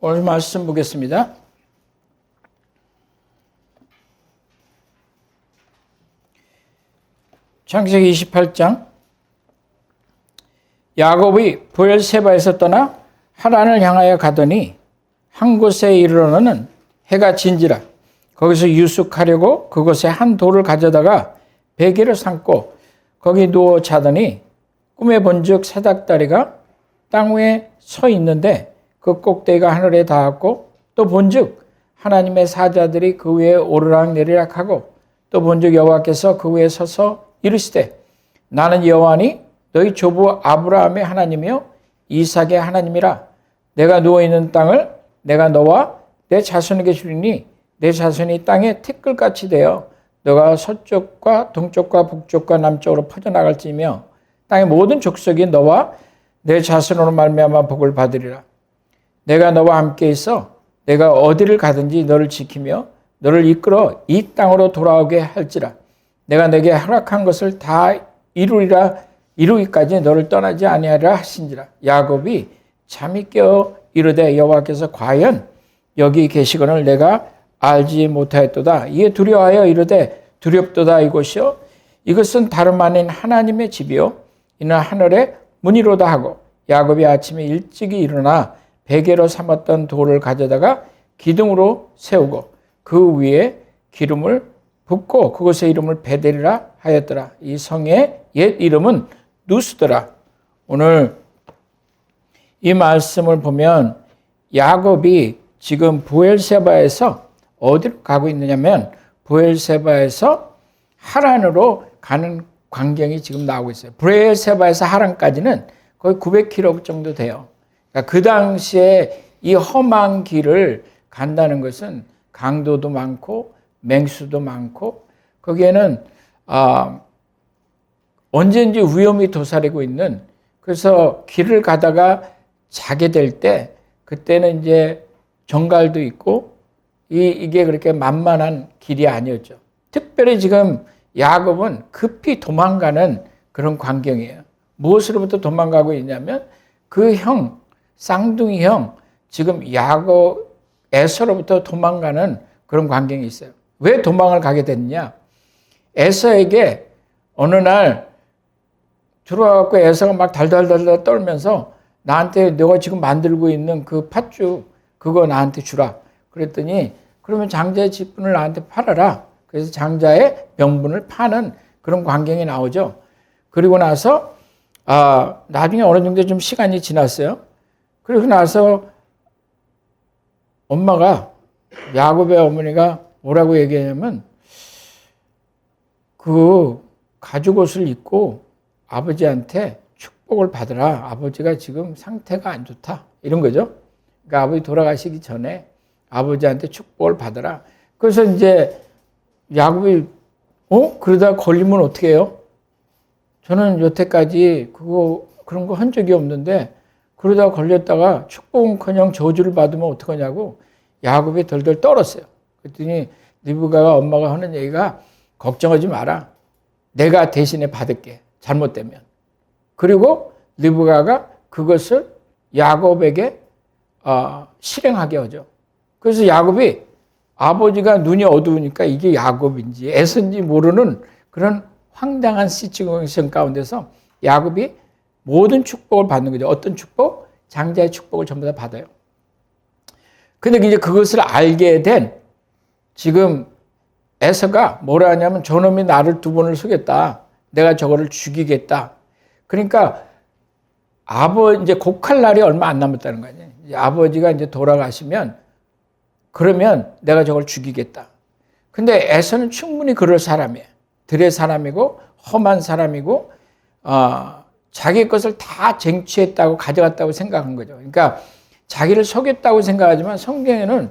오늘 말씀 보겠습니다. 창세기 28장. 야곱이 브엘세바에서 떠나 하란을 향하여 가더니 한 곳에 이르러는 해가 진지라. 거기서 유숙하려고 그곳에 한 돌을 가져다가 베개를 삼고 거기 누워 자더니 꿈에 본즉 사닥다리가 땅 위에 서 있는데 그 꼭대기가 하늘에 닿았고, 또 본즉 하나님의 사자들이 그 위에 오르락 내리락 하고, 또 본즉 여호와께서 그 위에 서서 이르시되 나는 여호와니 너희 조부 아브라함의 하나님이요 이삭의 하나님이라. 내가 누워있는 땅을 내가 너와 내 자손에게 주리니 내 자손이 땅에 티끌같이 되어 너가 서쪽과 동쪽과 북쪽과 남쪽으로 퍼져나갈지며 땅의 모든 족속이 너와 내 자손으로 말미암아 복을 받으리라. 내가 너와 함께 있어 내가 어디를 가든지 너를 지키며 너를 이끌어 이 땅으로 돌아오게 할지라. 내가 내게 허락한 것을 다 이루기까지 너를 떠나지 아니하리라 하신지라. 야곱이 잠이 깨어 이르되 여호와께서 과연 여기 계시거늘 내가 알지 못하였도다. 이에 두려워하여 이르되 두렵도다. 이곳이요 이것은 다름 아닌 하나님의 집이요 이는 하늘의 문이로다 하고, 야곱이 아침에 일찍이 일어나 베개로 삼았던 돌을 가져다가 기둥으로 세우고 그 위에 기름을 붓고 그곳의 이름을 베델이라 하였더라. 이 성의 옛 이름은 누스더라. 오늘 이 말씀을 보면 야곱이 지금 브엘세바에서 어디로 가고 있느냐면 브엘세바에서 하란으로 가는 광경이 지금 나오고 있어요. 브엘세바에서 하란까지는 거의 900km 정도 돼요. 그러니까 그 당시에 이 험한 길을 간다는 것은 강도도 많고 맹수도 많고 거기에는 언제든지 위험이 도사리고 있는, 그래서 길을 가다가 자게 될 때 그때는 이제 정갈도 있고 이게 그렇게 만만한 길이 아니었죠. 특별히 지금 야곱은 급히 도망가는 그런 광경이에요. 무엇으로부터 도망가고 있냐면 그 형, 쌍둥이 형, 지금 야곱 에서로부터 도망가는 그런 광경이 있어요. 왜 도망을 가게 됐냐? 에서에게 어느 날 들어와갖고 에서가 막 달달달달 떨면서 나한테 너가 지금 만들고 있는 그 팥죽 그거 나한테 주라. 그랬더니 그러면 장자의 직분을 나한테 팔아라. 그래서 장자의 명분을 파는 그런 광경이 나오죠. 그리고 나서 나중에 어느 정도 좀 시간이 지났어요. 그리고 나서 엄마가, 야곱의 어머니가 뭐라고 얘기하냐면 그 가죽옷을 입고 아버지한테 축복을 받으라. 아버지가 지금 상태가 안 좋다. 이런 거죠. 그러니까 아버지 돌아가시기 전에 아버지한테 축복을 받으라. 그래서 이제 야곱이 그러다 걸리면 어떻게 해요? 저는 여태까지 그런 거 한 적이 없는데 그러다가 걸렸다가 축복은커녕 저주를 받으면 어떡하냐고 야곱이 덜덜 떨었어요. 그랬더니 리브가가, 엄마가 하는 얘기가 걱정하지 마라. 내가 대신에 받을게. 잘못되면. 그리고 리브가가 그것을 야곱에게 실행하게 하죠. 그래서 야곱이, 아버지가 눈이 어두우니까 이게 야곱인지 에서인지 모르는 그런 황당한 시츄에이션 가운데서 야곱이 모든 축복을 받는 거죠. 어떤 축복? 장자의 축복을 전부 다 받아요. 근데 이제 그것을 알게 된 지금 에서가 뭐라 하냐면 저놈이 나를 2번을 속였다. 내가 저거를 죽이겠다. 그러니까 이제 곡할 날이 얼마 안 남았다는 거 아니에요. 이제 아버지가 이제 돌아가시면 그러면 내가 저걸 죽이겠다. 근데 에서는 충분히 그럴 사람이에요. 들의 사람이고 험한 사람이고 자기 것을 다 쟁취했다고 가져갔다고 생각한 거죠. 그러니까 자기를 속였다고 생각하지만 성경에는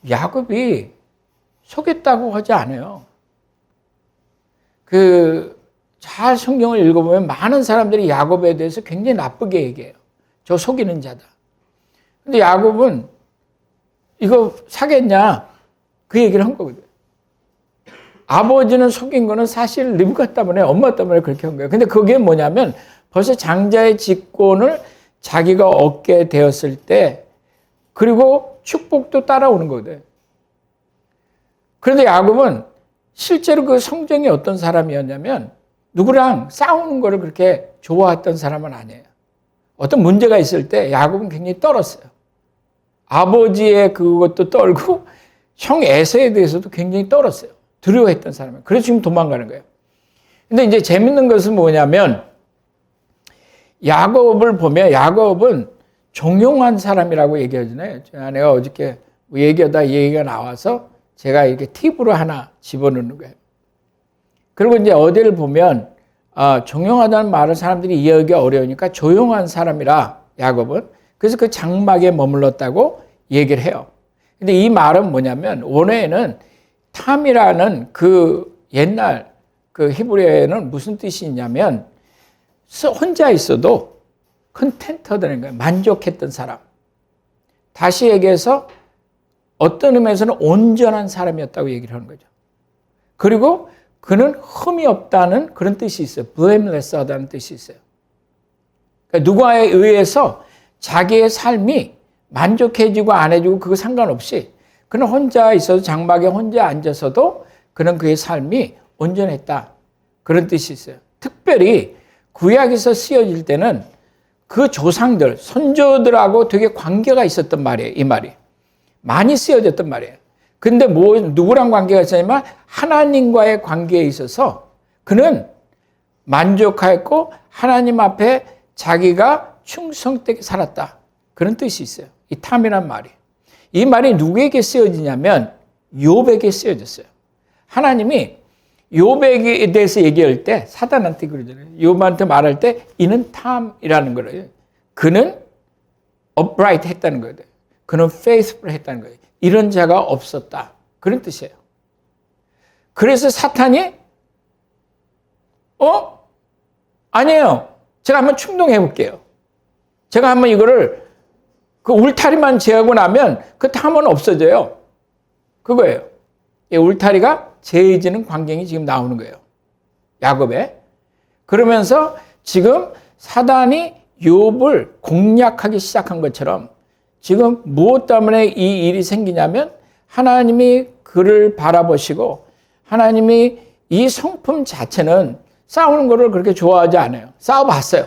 야곱이 속였다고 하지 않아요. 잘 성경을 읽어보면 많은 사람들이 야곱에 대해서 굉장히 나쁘게 얘기해요. 저 속이는 자다. 근데 야곱은 이거 사겠냐? 그 얘기를 한 거거든요. 아버지는 속인 거는 사실 리브가 때문에, 엄마 때문에 그렇게 한 거예요. 근데 그게 뭐냐면 벌써 장자의 직권을 자기가 얻게 되었을 때 그리고 축복도 따라오는 거거든. 그런데 야곱은 실제로 그 성정이 어떤 사람이었냐면 누구랑 싸우는 거를 그렇게 좋아했던 사람은 아니에요. 어떤 문제가 있을 때 야곱은 굉장히 떨었어요. 아버지의 그것도 떨고 형 에서에 대해서도 굉장히 떨었어요. 두려워했던 사람이에요. 그래서 지금 도망가는 거예요. 근데 이제 재밌는 것은 뭐냐면 야곱을 보면 야곱은 종용한 사람이라고 얘기하잖아요. 내가 어저께 얘기하다 얘기가 나와서 제가 이렇게 팁으로 하나 집어넣는 거예요. 그리고 이제 어디를 보면 종용하다는 말을 사람들이 이해하기 어려우니까 조용한 사람이라 야곱은 그래서 그 장막에 머물렀다고 얘기를 해요. 근데 이 말은 뭐냐면 원어에는 탐이라는 그 옛날 그 히브리어에는 무슨 뜻이 있냐면 혼자 있어도 컨텐터되는 거예요. 만족했던 사람. 다시 얘기해서 어떤 의미에서는 온전한 사람이었다고 얘기를 하는 거죠. 그리고 그는 흠이 없다는 그런 뜻이 있어요. blameless 하다는 뜻이 있어요. 그러니까 누구에 의해서 자기의 삶이 만족해지고 안 해지고 그거 상관없이 그는 혼자 있어도 장막에 혼자 앉아서도 그는 그의 삶이 온전했다. 그런 뜻이 있어요. 특별히 구약에서 쓰여질 때는 그 조상들, 선조들하고 되게 관계가 있었단 말이에요. 이 말이. 많이 쓰여졌단 말이에요. 근데 누구랑 관계가 있었냐면 하나님과의 관계에 있어서 그는 만족하였고 하나님 앞에 자기가 충성되게 살았다. 그런 뜻이 있어요. 이 탐이란 말이. 이 말이 누구에게 쓰여지냐면 욥에게 쓰여졌어요. 하나님이 욥에 대해서 얘기할 때 사단한테 그러잖아요. 욥한테 말할 때 이는 탐이라는 거예요. 그는 upright 했다는 거예요. 그는 faithful 했다는 거예요. 이런 자가 없었다. 그런 뜻이에요. 그래서 사탄이 아니에요. 제가 한번 충동해 볼게요. 제가 한번 이거를 그 울타리만 제하고 나면 그 탐은 없어져요. 그거예요. 이 울타리가 제해지는 광경이 지금 나오는 거예요. 야곱에. 그러면서 지금 사단이 욥을 공략하기 시작한 것처럼 지금 무엇 때문에 이 일이 생기냐면 하나님이 그를 바라보시고 하나님이 이 성품 자체는 싸우는 거를 그렇게 좋아하지 않아요. 싸워봤어요.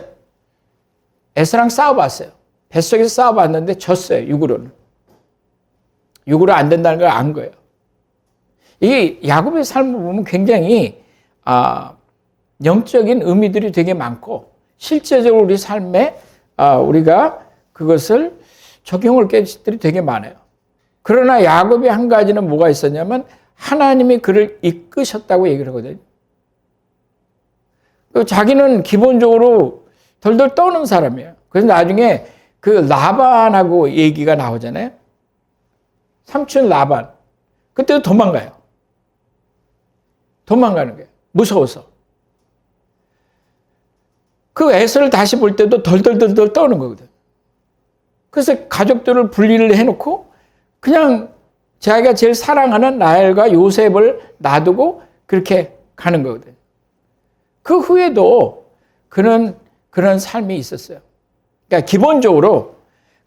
에서랑 싸워봤어요. 뱃속에서 싸워봤는데 졌어요. 육으로는. 육으로 안 된다는 걸 안 거예요. 이 야곱의 삶을 보면 굉장히 영적인 의미들이 되게 많고 실제적으로 우리 삶에 우리가 그것을 적용할 것들이 되게 많아요. 그러나 야곱의 한 가지는 뭐가 있었냐면 하나님이 그를 이끄셨다고 얘기를 하거든요. 자기는 기본적으로 덜덜 떠는 사람이에요. 그래서 나중에 그 라반하고 얘기가 나오잖아요. 삼촌 라반. 그때도 도망가요. 도망가는 거예요. 무서워서. 그 에서를 다시 볼 때도 덜덜덜덜 떠는 거거든. 그래서 가족들을 분리를 해놓고 그냥 자기가 제일 사랑하는 라헬과 요셉을 놔두고 그렇게 가는 거거든. 그 후에도 그는 그런 삶이 있었어요. 그러니까 기본적으로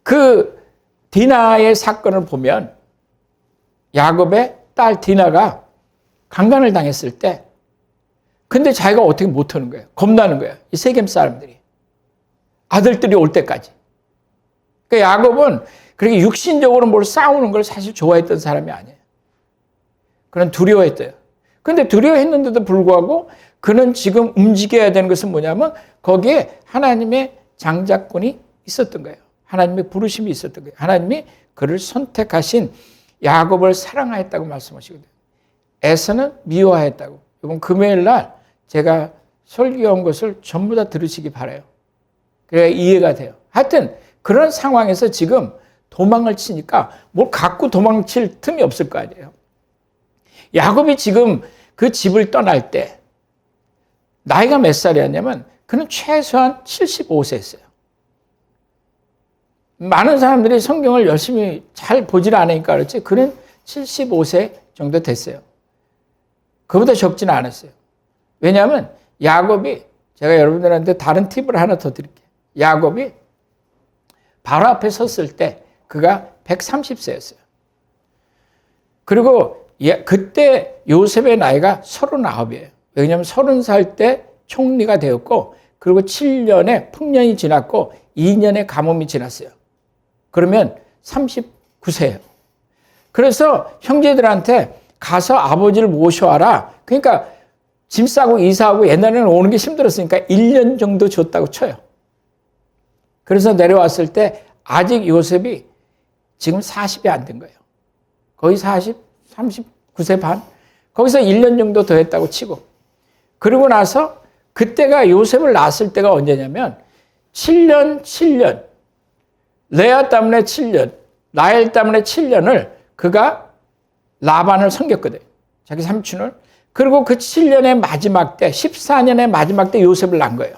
그 디나의 사건을 보면 야곱의 딸 디나가 강간을 당했을 때 근데 자기가 어떻게 못하는 거예요. 겁나는 거예요. 이 세겜 사람들이. 아들들이 올 때까지. 그러니까 야곱은 그렇게 육신적으로 뭘 싸우는 걸 사실 좋아했던 사람이 아니에요. 그는 두려워했대요. 그런데 두려워했는데도 불구하고 그는 지금 움직여야 되는 것은 뭐냐면 거기에 하나님의 장자권이 있었던 거예요. 하나님의 부르심이 있었던 거예요. 하나님이 그를 선택하신 야곱을 사랑하였다고 말씀하시거든요. 에서는 미워하였다고. 이번 금요일 날 제가 설교한 것을 전부 다 들으시기 바라요. 그래야 이해가 돼요. 하여튼 그런 상황에서 지금 도망을 치니까 뭘 갖고 도망칠 틈이 없을 거 아니에요. 야곱이 지금 그 집을 떠날 때 나이가 몇 살이었냐면 그는 최소한 75세였어요. 많은 사람들이 성경을 열심히 잘 보질 않으니까 그렇지 그는 75세 정도 됐어요. 그보다 적지는 않았어요. 왜냐하면 야곱이 제가 여러분들한테 다른 팁을 하나 더 드릴게요. 야곱이 바로 앞에 섰을 때 그가 130세였어요. 그리고 그때 요셉의 나이가 39이에요. 왜냐하면 30살 때 총리가 되었고 그리고 7년의 풍년이 지났고 2년의 가뭄이 지났어요. 그러면 39세예요. 그래서 형제들한테 가서 아버지를 모셔와라. 그러니까 짐 싸고 이사하고 옛날에는 오는 게 힘들었으니까 1년 정도 줬다고 쳐요. 그래서 내려왔을 때 아직 요셉이 지금 40이 안 된 거예요. 거의 39세 반? 거기서 1년 정도 더 했다고 치고. 그리고 나서 그때가 요셉을 낳았을 때가 언제냐면 7년, 레아 때문에 7년, 라헬 때문에 7년을 그가 라반을 섬겼거든. 자기 삼촌을. 그리고 그 7년의 마지막 때, 14년의 마지막 때 요셉을 낳은 거예요.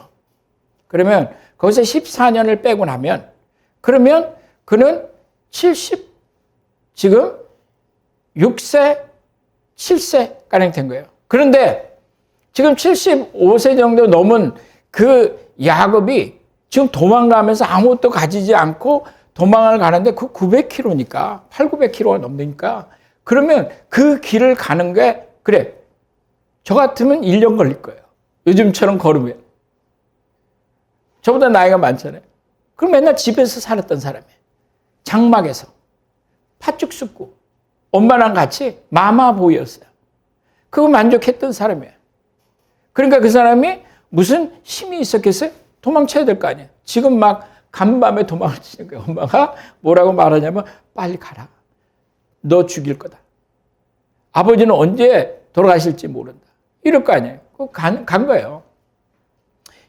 그러면 거기서 14년을 빼고 나면 그러면 그는 지금 6세, 7세가량 된 거예요. 그런데 지금 75세 정도 넘은 그 야곱이 지금 도망가면서 아무것도 가지지 않고 도망을 가는데 그 900km니까 800-900km가 넘으니까 그러면 그 길을 가는 게 그래 저 같으면 1년 걸릴 거예요. 요즘처럼 걸으면. 저보다 나이가 많잖아요. 그럼 맨날 집에서 살았던 사람이에요. 장막에서 팥죽 쑥고 엄마랑 같이 마마보이였어요. 그거 만족했던 사람이에요. 그러니까 그 사람이 무슨 힘이 있었겠어요? 도망쳐야 될 거 아니에요. 지금 막 간밤에 도망을 치는 거예요. 엄마가 뭐라고 말하냐면 빨리 가라. 너 죽일 거다. 아버지는 언제 돌아가실지 모른다. 이럴 거 아니에요. 간 거예요.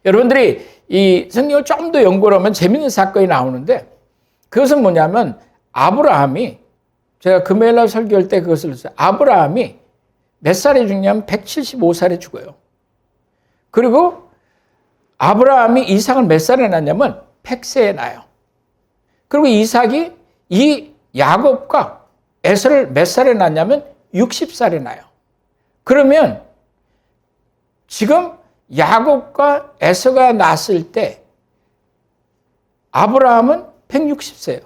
여러분들이 이 성경을 좀 더 연구를 하면 재밌는 사건이 나오는데 그것은 뭐냐면 아브라함이 제가 금요일날 설교할 때 그것을 했어요. 아브라함이 몇 살에 죽냐면 175살에 죽어요. 그리고 아브라함이 이삭을 몇 살에 낳냐면 100세에 낳아요. 그리고 이삭이 이 야곱과 에서를 몇 살에 낳냐면 60살에 낳아요. 그러면 지금 야곱과 에서가 낳았을 때 아브라함은 160세예요.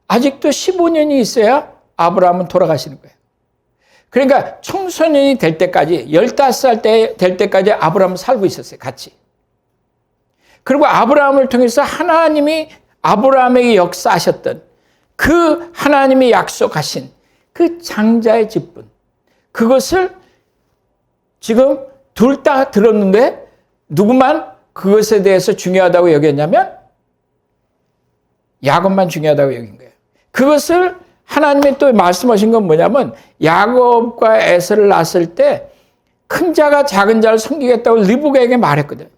아직도 15년이 있어야 아브라함은 돌아가시는 거예요. 그러니까 청소년이 될 때까지 15살 될 때까지 아브라함은 살고 있었어요. 같이. 그리고 아브라함을 통해서 하나님이 아브라함에게 역사하셨던 그 하나님이 약속하신 그 장자의 직분 그것을 지금 둘 다 들었는데 누구만 그것에 대해서 중요하다고 여겼냐면 야곱만 중요하다고 여긴 거예요. 그것을 하나님이 또 말씀하신 건 뭐냐면 야곱과 에서를 낳았을 때 큰 자가 작은 자를 섬기겠다고 리브가에게 말했거든.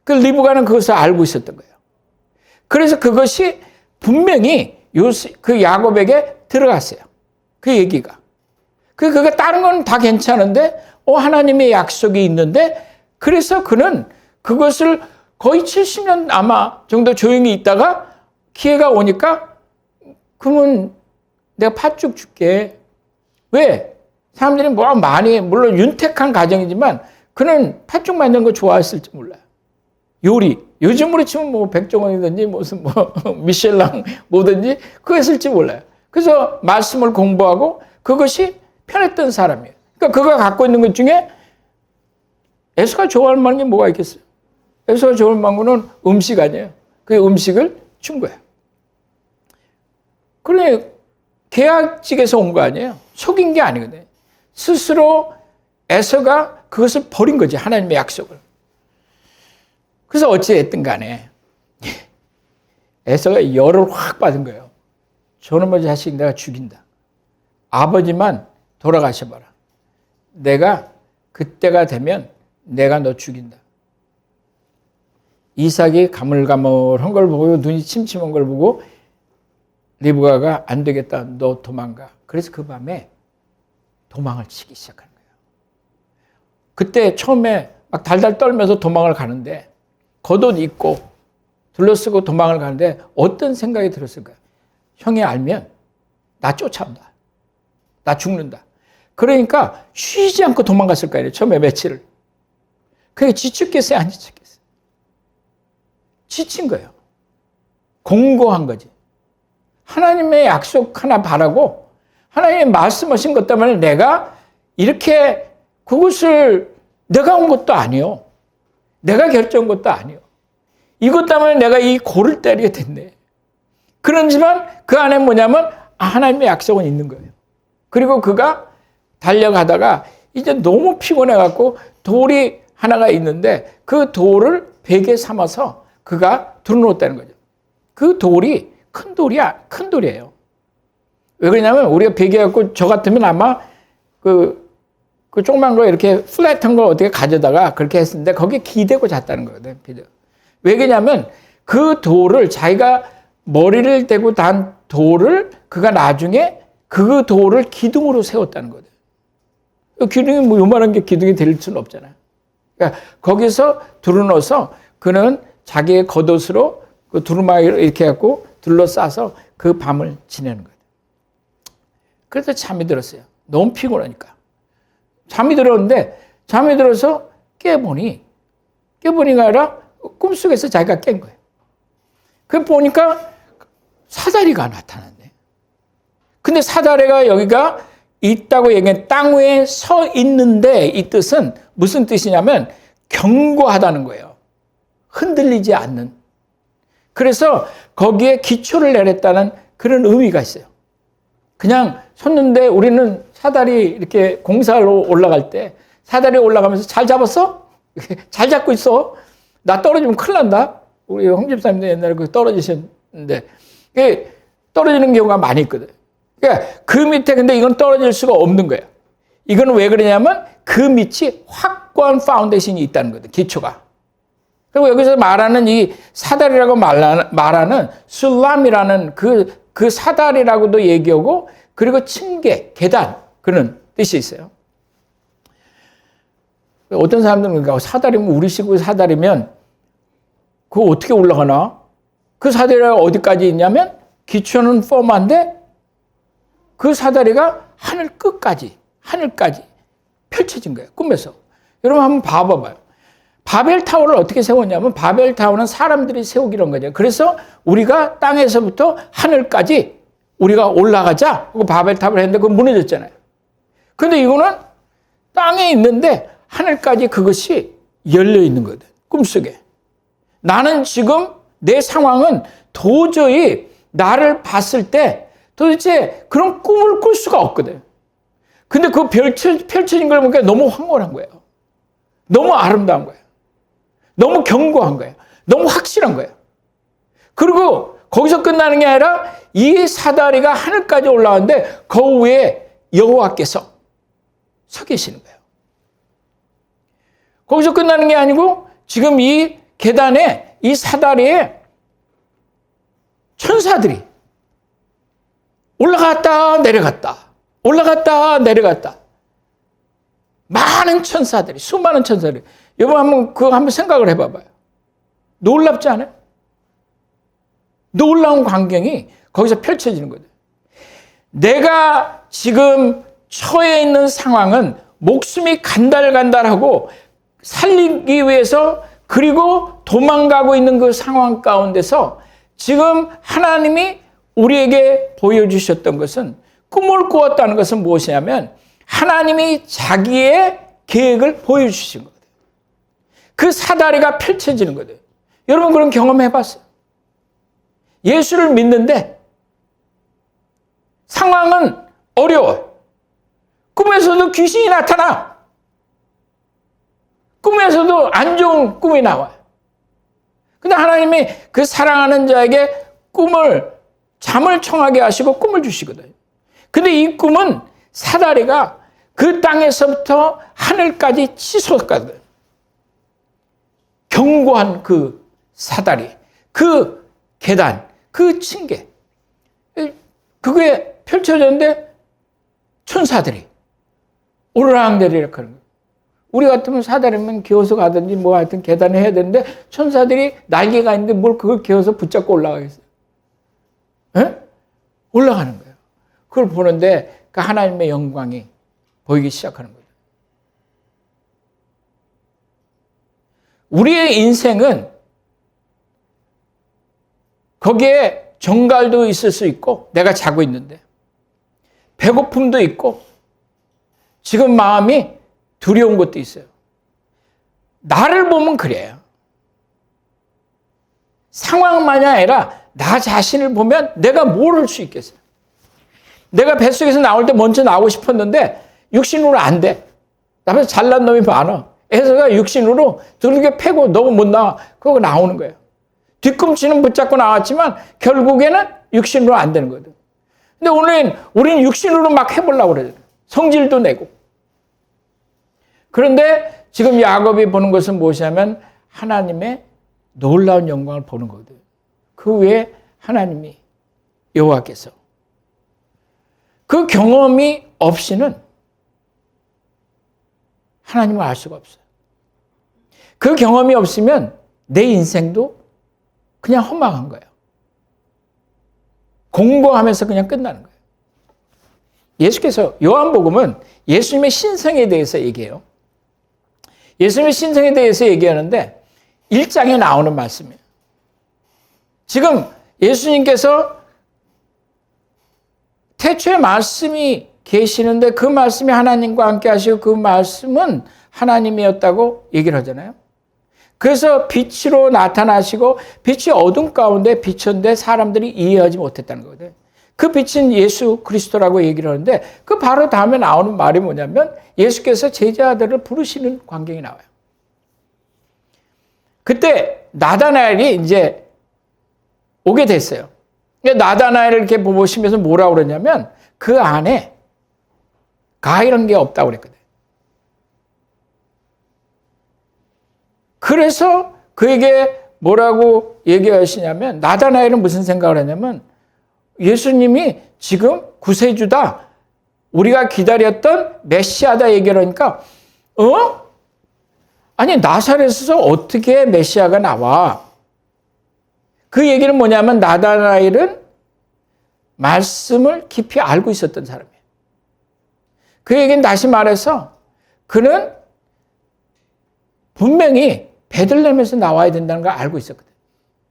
그 리브가는 그것을 알고 있었던 거예요. 그래서 그것이 분명히 그 야곱에게 들어갔어요. 그 얘기가. 그가 다른 건 다 괜찮은데 하나님의 약속이 있는데 그래서 그는 그것을 거의 70년 아마 정도 조용히 있다가 기회가 오니까 그러면 내가 팥죽 줄게. 왜? 사람들이 뭐 많이 물론 윤택한 가정이지만 그는 팥죽 만든 거 좋아했을지 몰라요. 요리. 요즘으로 치면 뭐 백종원이든지 무슨 뭐 미셸랑 뭐든지 그거 했을지 몰라요. 그래서 말씀을 공부하고 그것이 편했던 사람이에요. 그러니까 그가 갖고 있는 것 중에 에서가 좋아할 만한 게 뭐가 있겠어요? 에서가 좋아할 만한 거는 음식 아니에요. 그 음식을 준 거예요. 그래 계약직에서 온 거 아니에요. 속인 게 아니거든요. 스스로 에서가 그것을 버린 거지. 하나님의 약속을. 그래서 어찌됐든 간에 에서가 열을 확 받은 거예요. 저놈의 자식 내가 죽인다. 아버지만 돌아가셔봐라. 내가 그때가 되면 내가 너 죽인다. 이삭이 가물가물한 걸 보고 눈이 침침한 걸 보고 리브가가 안 되겠다. 너 도망가. 그래서 그 밤에 도망을 치기 시작한 거예요. 그때 처음에 막 달달 떨면서 도망을 가는데 겉옷 입고 둘러쓰고 도망을 가는데 어떤 생각이 들었을까요? 형이 알면 나 쫓아온다. 나 죽는다. 그러니까 쉬지 않고 도망갔을 거 아니에요. 처음에 며칠을. 그게 지쳤겠어요? 안 지쳤겠어요? 지친 거예요. 공고한 거지. 하나님의 약속 하나 바라고 하나님의 말씀하신 것 때문에 내가 이렇게 그것을 내가 온 것도 아니요. 내가 결정한 것도 아니요. 이것 때문에 내가 이 골을 때리게 됐네. 그렇지만 그 안에 뭐냐면 하나님의 약속은 있는 거예요. 그리고 그가 달려가다가 이제 너무 피곤해갖고 돌이 하나가 있는데 그 돌을 베개 삼아서 그가 둘러놓았다는 거죠. 그 돌이 큰 돌이야. 큰 돌이에요. 왜 그러냐면 우리가 베개 갖고 저 같으면 아마 그 조그만 거 이렇게 플랫한 거 어떻게 가져다가 그렇게 했는데 거기에 기대고 잤다는 거거든요. 왜 그러냐면 그 돌을 자기가 머리를 대고 단 돌을 그가 나중에 그 돌을 기둥으로 세웠다는 거죠. 기둥이 뭐 요만한 게 기둥이 될 수는 없잖아요. 그러니까 거기서 둘러넣어서 그는 자기의 겉옷으로 그 두루마기를 이렇게 해갖고 둘러싸서 그 밤을 지내는 거예요. 그래서 잠이 들었어요. 너무 피곤하니까. 잠이 들어서 깨보니가 아니라 꿈속에서 자기가 깬 거예요. 그 보니까 사다리가 나타났네. 근데 사다리가 여기가 있다고 얘기한 땅 위에 서 있는데 이 뜻은 무슨 뜻이냐면 견고하다는 거예요. 흔들리지 않는. 그래서 거기에 기초를 내렸다는 그런 의미가 있어요. 그냥 섰는데 우리는 사다리 이렇게 공사로 올라갈 때 사다리 올라가면서 잘 잡았어? 잘 잡고 있어? 나 떨어지면 큰일 난다? 우리 홍 집사님도 옛날에 그 떨어지셨는데 떨어지는 경우가 많이 있거든. 그러니까 그 밑에 근데 이건 떨어질 수가 없는 거예요. 이건 왜 그러냐면 그 밑이 확고한 파운데이션이 있다는 거거든. 기초가. 그리고 여기서 말하는 이 사다리라고 말하는 술람이라는 그 사다리라고도 얘기하고 그리고 층계, 계단 그런 뜻이 있어요. 어떤 사람들은 그러니까 사다리면 우리식으로 사다리면 그거 어떻게 올라가나? 그 사다리가 어디까지 있냐면 기초는 폼한데 그 사다리가 하늘까지 펼쳐진 거예요. 꿈에서. 여러분 한번 봐봐요. 바벨타워를 어떻게 세웠냐면 바벨타워는 사람들이 세우기로 거죠. 그래서 우리가 땅에서부터 하늘까지 우리가 올라가자 하고 바벨탑을 했는데 그거 무너졌잖아요. 근데 이거는 땅에 있는데 하늘까지 그것이 열려 있는 거거든. 꿈속에. 나는 지금 내 상황은 도저히 나를 봤을 때 도대체 그런 꿈을 꿀 수가 없거든. 근데 그 펼쳐진 걸 보니까 너무 황홀한 거예요. 너무 아름다운 거예요. 너무 견고한 거예요. 너무 확실한 거예요. 그리고 거기서 끝나는 게 아니라 이 사다리가 하늘까지 올라왔는데 그 위에 여호와께서 서 계시는 거예요. 거기서 끝나는 게 아니고 지금 이 계단에 이 사다리에 천사들이 올라갔다 내려갔다 올라갔다 내려갔다 많은 천사들이 수많은 천사들이 여러분 그거 한번 생각을 해봐봐요. 놀랍지 않아요? 놀라운 광경이 거기서 펼쳐지는 거죠. 내가 지금 처해 있는 상황은 목숨이 간달간달하고 살리기 위해서 그리고 도망가고 있는 그 상황 가운데서 지금 하나님이 우리에게 보여주셨던 것은 꿈을 꾸었다는 것은 무엇이냐면 하나님이 자기의 계획을 보여주신 거거든요. 그 사다리가 펼쳐지는 거거든요. 여러분 그런 경험 해봤어요? 예수를 믿는데 상황은 어려워. 꿈에서도 귀신이 나타나. 꿈에서도 안 좋은 꿈이 나와요. 근데 하나님이 그 사랑하는 자에게 잠을 청하게 하시고 꿈을 주시거든요. 근데 이 꿈은 사다리가 그 땅에서부터 하늘까지 치솟거든. 견고한 그 사다리, 그 계단, 그 층계. 그게 펼쳐졌는데 천사들이 오르락내리락 하는 거예요. 우리 같으면 사다리면 기어서 가든지 뭐 하여튼 계단을 해야 되는데 천사들이 날개가 있는데 뭘 그걸 기어서 붙잡고 올라가겠어요? 에? 올라가는 거예요. 그걸 보는데 그 하나님의 영광이 보이기 시작하는 거예요. 우리의 인생은 거기에 정갈도 있을 수 있고 내가 자고 있는데 배고픔도 있고 지금 마음이 두려운 것도 있어요. 나를 보면 그래요. 상황만이 아니라 나 자신을 보면 내가 뭘 할 수 있겠어요. 내가 뱃속에서 나올 때 먼저 나오고 싶었는데 육신으로 안 돼. 나면서 잘난 놈이 많아. 에서가 육신으로 두들겨 패고 너무 못 나와. 그거 나오는 거예요. 뒤꿈치는 붙잡고 나왔지만 결국에는 육신으로 안 되는 거거든. 근데 오늘 우리는 육신으로 막 해보려고 그러잖아요. 성질도 내고. 그런데 지금 야곱이 보는 것은 무엇이냐면 하나님의 놀라운 영광을 보는 거거든. 그 위에 하나님이 여호와께서 그 경험이 없이는 하나님을 알 수가 없어요. 그 경험이 없으면 내 인생도 그냥 허망한 거예요. 공부하면서 그냥 끝나는 거예요. 예수께서 요한복음은 예수님의 신성에 대해서 얘기해요. 예수님의 신성에 대해서 얘기하는데 1장에 나오는 말씀이에요. 지금 예수님께서 태초에 말씀이 계시는데 그 말씀이 하나님과 함께 하시고 그 말씀은 하나님이었다고 얘기를 하잖아요. 그래서 빛으로 나타나시고 빛이 어둠 가운데 비쳤는데 사람들이 이해하지 못했다는 거거든요. 그 빛은 예수 그리스도라고 얘기를 하는데 그 바로 다음에 나오는 말이 뭐냐면 예수께서 제자들을 부르시는 광경이 나와요. 그때 나다나엘이 이제 오게 됐어요. 나다나엘을 이렇게 보시면서 뭐라고 그러냐면 그 안에 가이런 게 없다고 그랬거든요. 그래서 그에게 뭐라고 얘기하시냐면 나다나엘은 무슨 생각을 하냐면 예수님이 지금 구세주다. 우리가 기다렸던 메시아다 얘기를 하니까 아니 나사렛에서 어떻게 메시아가 나와? 그 얘기는 뭐냐면 나다나엘은 말씀을 깊이 알고 있었던 사람이에요. 그 얘기는 다시 말해서 그는 분명히 베들레헴에서 나와야 된다는 걸 알고 있었거든.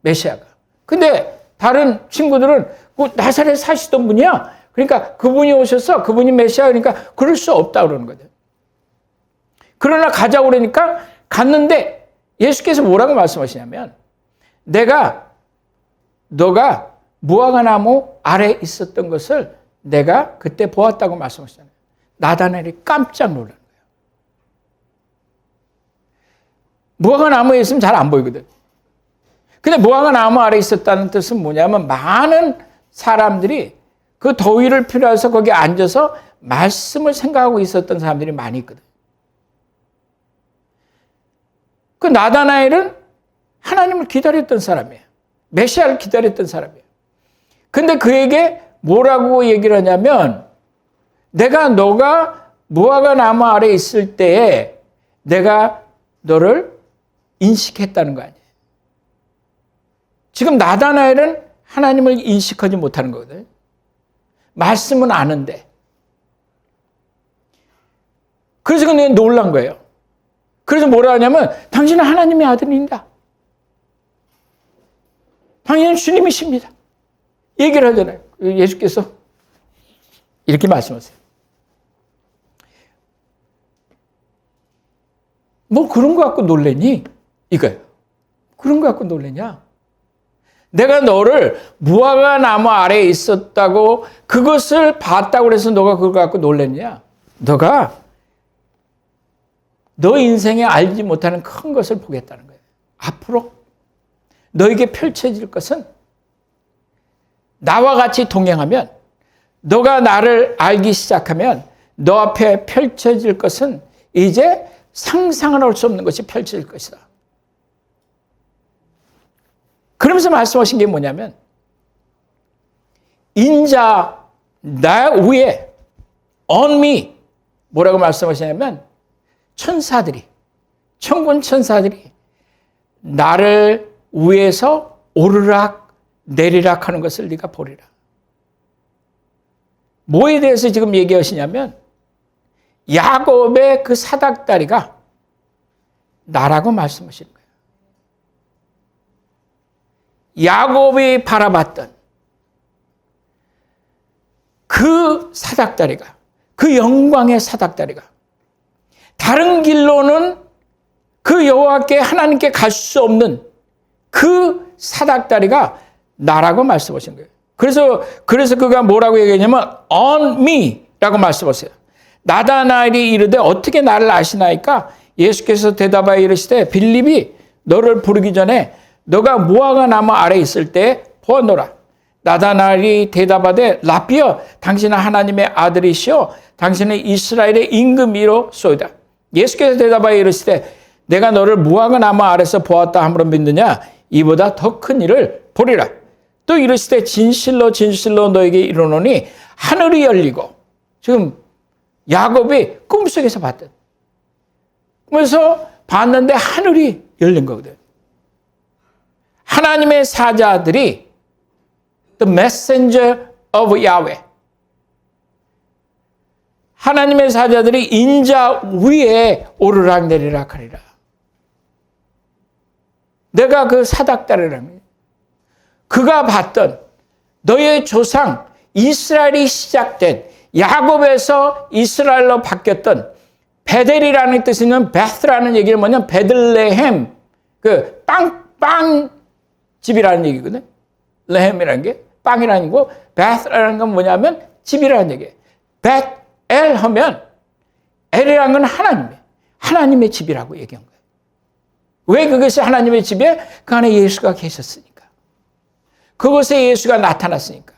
메시아가. 근데 다른 친구들은 그 나사렛에 사시던 분이야. 그러니까 그분이 오셔서 그분이 메시아 그러니까 그럴 수 없다 그러는 거든. 그러나 가자고 그러니까 갔는데 예수께서 뭐라고 말씀하시냐면 너가 무화과나무 아래 있었던 것을 내가 그때 보았다고 말씀하시잖아요. 나다나엘이 깜짝 놀란 거예요. 무화과나무에 있으면 잘 안 보이거든. 근데 무화과나무 아래 있었다는 뜻은 뭐냐면 많은 사람들이 그 더위를 필요해서 거기 앉아서 말씀을 생각하고 있었던 사람들이 많이 있거든. 그 나다나엘은 하나님을 기다렸던 사람이에요. 메시아를 기다렸던 사람이에요. 근데 그에게 뭐라고 얘기를 하냐면 너가 무화과나무 아래 있을 때에 내가 너를 인식했다는 거 아니에요. 지금 나다나엘은 하나님을 인식하지 못하는 거거든요. 말씀은 아는데. 그래서 그는 놀란 거예요. 그래서 뭐라 하냐면 당신은 하나님의 아들입니다. 당신은 주님이십니다. 얘기를 하잖아요. 예수께서 이렇게 말씀하세요. 뭐 그런 거 갖고 놀래니? 이거예요. 그런 거 갖고 놀래냐? 내가 너를 무화과나무 아래에 있었다고 그것을 봤다고 해서 너가 그걸 갖고 놀랬냐? 너가 너 인생에 알지 못하는 큰 것을 보겠다는 거예요. 앞으로 너에게 펼쳐질 것은 나와 같이 동행하면 너가 나를 알기 시작하면 너 앞에 펼쳐질 것은 이제 상상을 할 수 없는 것이 펼쳐질 것이다. 그러면서 말씀하신 게 뭐냐면 인자 나 위에 on me 뭐라고 말씀하시냐면 천사들이 천군 천사들이 나를 위에서 오르락 내리락 하는 것을 네가 보리라. 뭐에 대해서 지금 얘기하시냐면 야곱의 그 사닥다리가 나라고 말씀하시는 거예요. 야곱이 바라봤던 그 사닥다리가, 그 영광의 사닥다리가 다른 길로는 그 여호와께 하나님께 갈 수 없는 그 사닥다리가 나라고 말씀하신 거예요. 그래서 그가 뭐라고 얘기했냐면 on me라고 말씀하세요. 나다나엘이 이르되 어떻게 나를 아시나이까? 예수께서 대답하여 이르시되 빌립이 너를 부르기 전에 너가 무화과 나무 아래 있을 때 보았노라. 나다나엘이 대답하되 라피여 당신은 하나님의 아들이시오 당신은 이스라엘의 임금이로소이다. 예수께서 대답하여 이르시되 내가 너를 무화과 나무 아래서 보았다 함으로 믿느냐? 이보다 더 큰 일을 보리라. 또 이르시되 진실로 진실로 너에게 이르노니 하늘이 열리고, 지금 야곱이 꿈속에서 봤던, 그래서 봤는데 하늘이 열린 거거든. 하나님의 사자들이 The messenger of Yahweh, 하나님의 사자들이 인자 위에 오르락내리락 하리라. 내가 그 사닥다리라는 거예요. 그가 봤던 너의 조상 이스라엘이 시작된, 야곱에서 이스라엘로 바뀌었던 베델이라는 뜻이 있는 베스라는 얘기는 뭐냐면 베들레헴, 그 빵 집이라는 얘기거든. 레헴이라는 게 빵이라는 거고, 베스라는 건 뭐냐면 집이라는 얘기예요. 벳엘 하면 엘이라는 건 하나님의 집이라고 얘기한 거예요. 왜 그것이 하나님의 집이에요? 그 안에 예수가 계셨으니까. 그곳에 예수가 나타났으니까.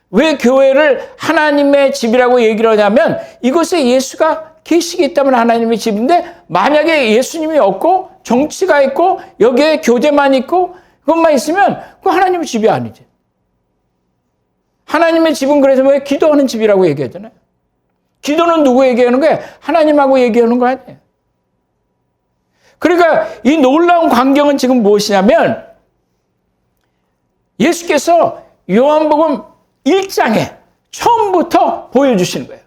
왜 교회를 하나님의 집이라고 얘기를 하냐면 이곳에 예수가 계시기 때문에 하나님의 집인데, 만약에 예수님이 없고 정치가 있고 여기에 교제만 있고 그것만 있으면 그 하나님의 집이 아니지. 하나님의 집은 그래서 왜 기도하는 집이라고 얘기하잖아요. 기도는 누구 얘기하는 거예요? 하나님하고 얘기하는 거 아니에요. 그러니까 이 놀라운 광경은 지금 무엇이냐면 예수께서 요한복음 1장에 처음부터 보여주시는 거예요.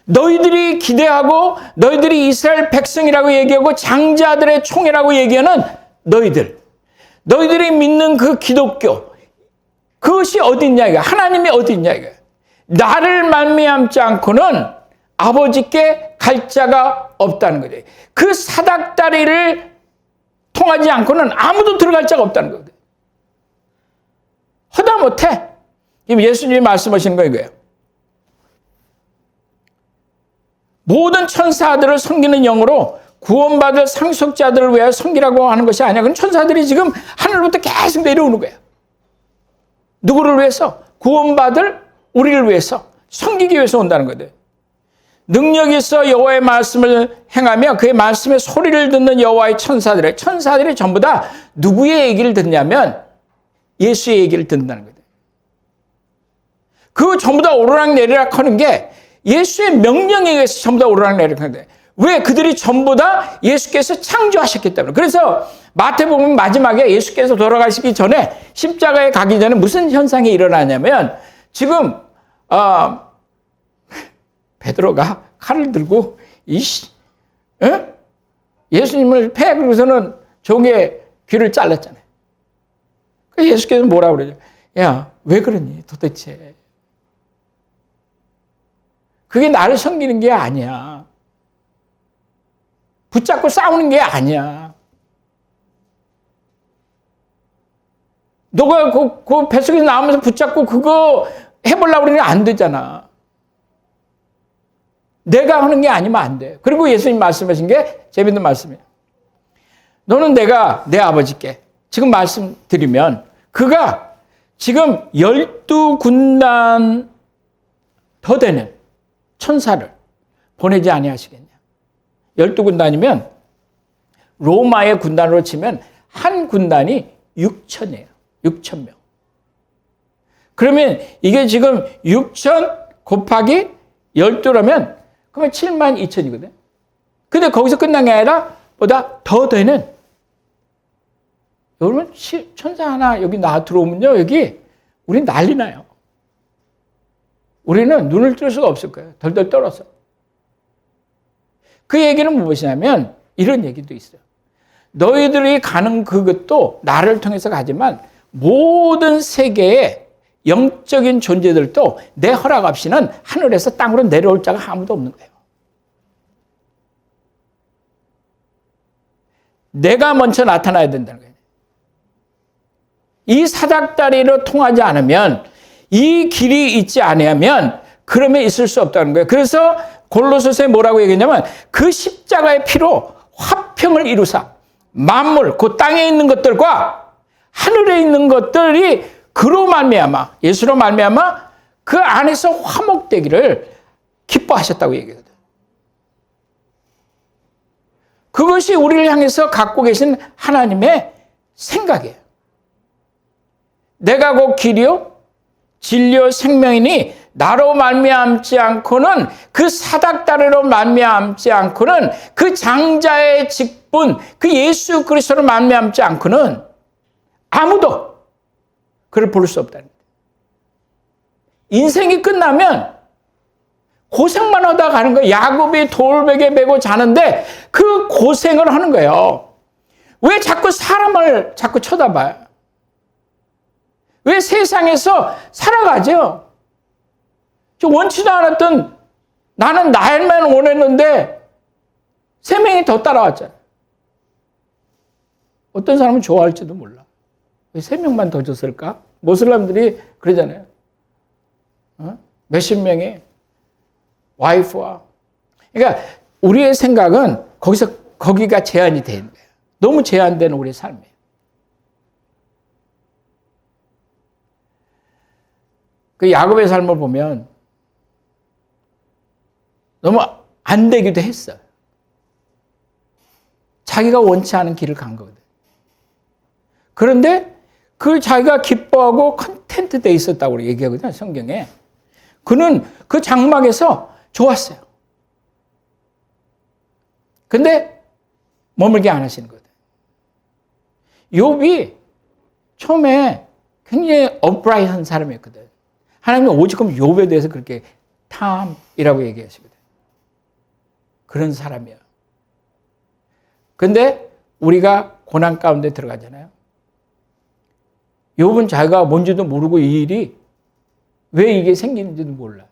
너희들이 기대하고 너희들이 이스라엘 백성이라고 얘기하고 장자들의 총회라고 얘기하는 너희들이 믿는 그 기독교, 그것이 어디 있냐 이거야. 하나님이 어디 있냐 이거야. 나를 말미암지 않고는 아버지께 갈 자가 없다는 거죠. 그 사닥다리를 통하지 않고는 아무도 들어갈 자가 없다는 거거든요. 하다못해 예수님이 말씀하시는 거 이거예요. 모든 천사들을 섬기는 영으로 구원받을 상속자들을 위하여 섬기라고 하는 것이 아니야. 그럼 천사들이 지금 하늘로부터 계속 내려오는 거예요. 누구를 위해서? 구원받을 우리를 위해서, 섬기기 위해서 온다는 거예요. 능력이 있어 여호와의 말씀을 행하며 그의 말씀의 소리를 듣는 여호와의 천사들이 전부 다 누구의 얘기를 듣냐면 예수의 얘기를 듣는다는 거예요. 그 전부 다 오르락내리락 하는 게 예수의 명령에 의해서 전부 다 오르락내리락 하는 거예요. 왜? 그들이 전부 다 예수께서 창조하셨기 때문에. 그래서 마태복음 마지막에 예수께서 돌아가시기 전에, 십자가에 가기 전에 무슨 현상이 일어나냐면, 지금 베드로가 칼을 들고 예수님을 패, 그러고서는 종의 귀를 잘랐잖아요. 그래서 예수께서 뭐라고 그러죠? 야, 왜 그러니 도대체? 그게 나를 섬기는 게 아니야. 붙잡고 싸우는 게 아니야. 너가 그 뱃속에서 나오면서 붙잡고 그거 해보려고 그러면 안 되잖아. 내가 하는 게 아니면 안 돼. 그리고 예수님 말씀하신 게 재밌는 말씀이에요. 너는 내가 내 아버지께 지금 말씀드리면 그가 지금 12군단 더 되는 천사를 보내지 아니하시겠냐. 12군단이면 로마의 군단으로 치면 한 군단이 6천이에요. 6,000명. 그러면 이게 지금 6천 곱하기 12라면 그러면 72,000이거든. 근데 거기서 끝난 게 아니라 보다 더 되는, 여러분 천사 하나 여기 나 들어오면요, 여기 우리 난리 나요. 우리는 눈을 뜰 수가 없을 거예요. 덜덜 떨어서. 그 얘기는 무엇이냐면 이런 얘기도 있어요. 너희들이 가는 그것도 나를 통해서 가지만 모든 세계에 영적인 존재들도 내 허락 없이는 하늘에서 땅으로 내려올 자가 아무도 없는 거예요. 내가 먼저 나타나야 된다는 거예요. 이 사닥다리로 통하지 않으면, 이 길이 있지 않으면 그러면 있을 수 없다는 거예요. 그래서 골로새서에 뭐라고 얘기했냐면 그 십자가의 피로 화평을 이루사 만물, 그 땅에 있는 것들과 하늘에 있는 것들이 그로 말미암아, 예수로 말미암아 그 안에서 화목되기를 기뻐하셨다고 얘기하거든. 그것이 우리를 향해서 갖고 계신 하나님의 생각이에요. 내가 곧 길이요 진리요 생명이니 나로 말미암지 않고는, 그 사닥다리로 말미암지 않고는, 그 장자의 직분 그 예수 그리스도로 말미암지 않고는 아무도 그를 볼 수 없다는 거예요. 인생이 끝나면 고생만 하다 가는 거예요. 야곱이 돌베개 메고 자는데 그 고생을 하는 거예요. 왜 자꾸 사람을 자꾸 쳐다봐요? 왜 세상에서 살아가죠? 저 원치도 않았던, 나는 나일만 원했는데 3명이 더 따라왔잖아요. 어떤 사람은 좋아할지도 몰라. 왜 3명만 더 줬을까? 모슬람들이 그러잖아요. 몇십 명의 와이프와. 그러니까 우리의 생각은 거기가 제한이 되는 거예요. 너무 제한된 우리의 삶이에요. 그 야곱의 삶을 보면 너무 안 되기도 했어요. 자기가 원치 않은 길을 간 거거든. 그런데 그 자기가 기뻐하고 컨텐트 돼 있었다고 얘기하거든요, 성경에. 그는 그 장막에서 좋았어요. 근데 머물게 안 하시는 거거든. 욥이 처음에 굉장히 업라이트한 사람이었거든. 하나님은 오직금 욥에 대해서 그렇게 탐이라고 얘기하시거든. 그런 사람이야. 근데 우리가 고난 가운데 들어가잖아요. 욥은 자기가 뭔지도 모르고 이 일이 왜 이게 생기는지도 몰라.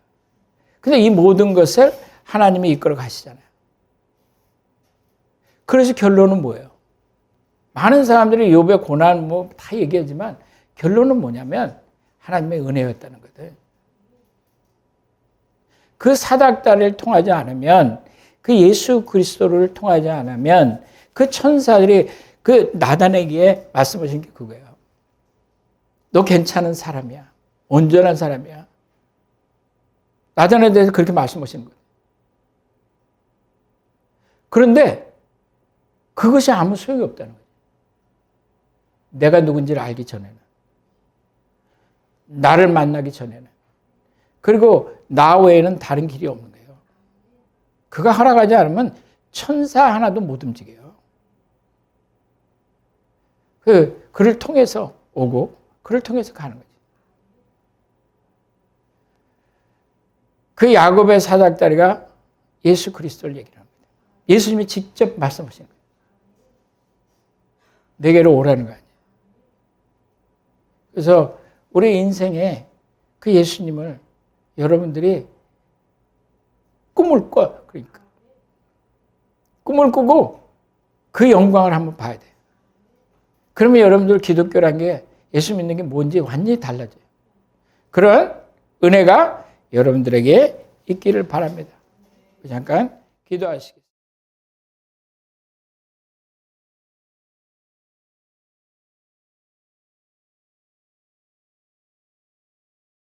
근데 이 모든 것을 하나님이 이끌어 가시잖아요. 그래서 결론은 뭐예요? 많은 사람들이 욥의 고난 다 얘기하지만 결론은 뭐냐면 하나님의 은혜였다는 거든. 그 사닥다리를 통하지 않으면, 그 예수 그리스도를 통하지 않으면 그 천사들이 그 나단에게 말씀하신 게 그거예요. 너 괜찮은 사람이야. 온전한 사람이야. 나단에 대해서 그렇게 말씀하시는 거예요. 그런데 그것이 아무 소용이 없다는 거예요. 내가 누군지를 알기 전에는. 나를 만나기 전에는. 그리고 나 외에는 다른 길이 없는 거예요. 그가 허락하지 않으면 천사 하나도 못 움직여요. 그를 통해서 오고 그를 통해서 가는 거죠. 그 야곱의 사닥다리가 예수 그리스도를 얘기합니다. 예수님이 직접 말씀하신 거예요. 내게로 오라는 거 아니에요. 그래서 우리 인생에 그 예수님을 여러분들이 꿈을 꿔요. 그러니까 꿈을 꾸고 그 영광을 한번 봐야 돼요. 그러면 여러분들 기독교란 게, 예수 믿는 게 뭔지 완전히 달라져요. 그런 은혜가 여러분들에게 있기를 바랍니다. 잠깐 기도하시겠습니다.